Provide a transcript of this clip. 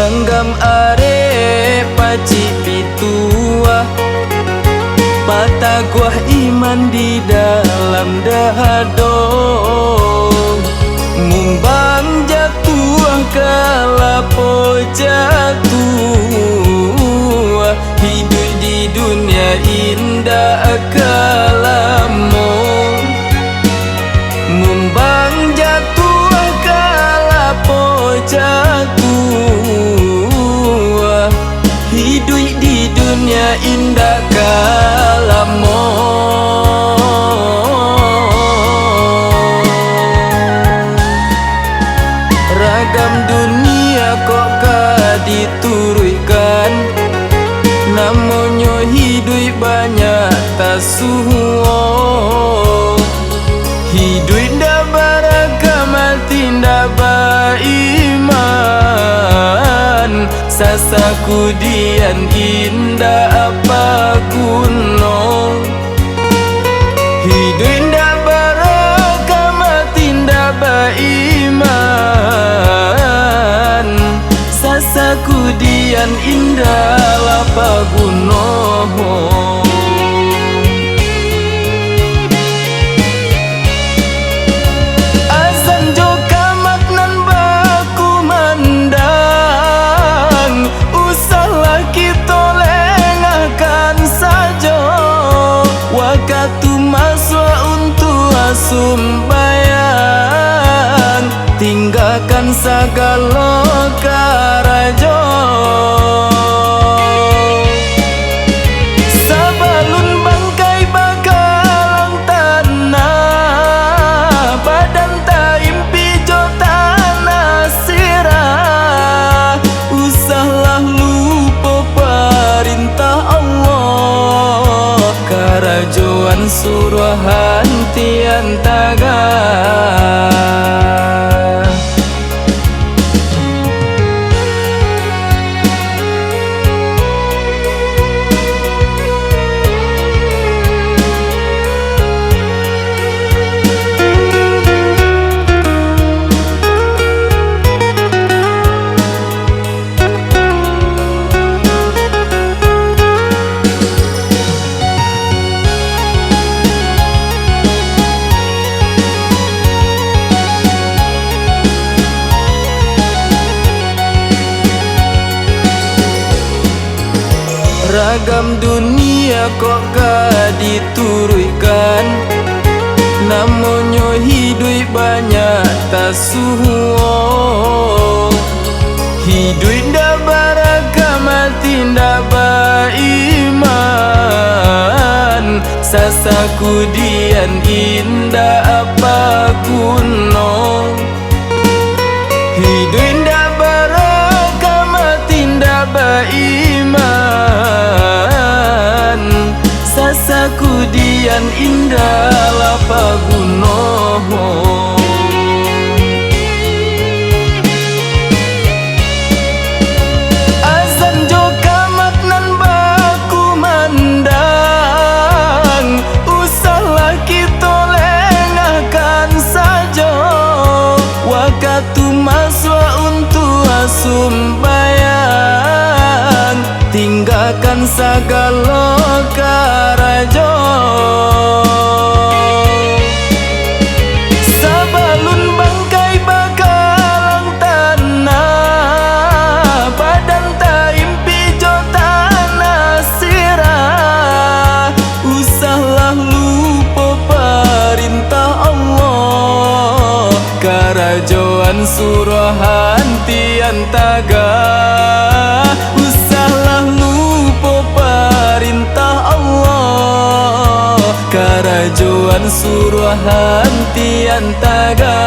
Genggam are pacik pitua, pataguah iman di dalam dado. Mumbang jatuh kalapo jatuh, hidup di dunia indah kalamo. Mumbang jatuh kalapo jatuh, hidup di dunia indah kalamo. Ragam dunia kok diturunkan, namanya hidup banyak tasuo. Hidup ndak beragama tindak beriman, sasaku dian indah apa kuno. Hidup ndak beragama tindak beriman, sasaku dian indah apa kuno. Sumbayang, tinggalkan segala karajo. Sebelum bangkai bakalang tanah, badan tak impi jo tanah sirah. Usahlah lupa perintah Allah, karajoan suruhan tian taga. Ragam dunia kok diturunkan, namanya hidup banyak tasuo. Hidup ndak beragama tindak beriman, sasaku dian indah apa kuno. Hidup ndak beragama tindak beriman, sasaku dian indah lapa guno. Azan jo kamat nan baku mandang, usahlah kita lengahkan saja. Waktu masuk untuk sumbayang, tinggalkan segala karajo. Sebelum bangkai bakalang tanah, badan tak impi jo tanah sirah. Usahlah lupa perintah Allah, karajoan suruhan tian taga. Usahlah lupa perintah Allah, karajoan suruhan tian taga.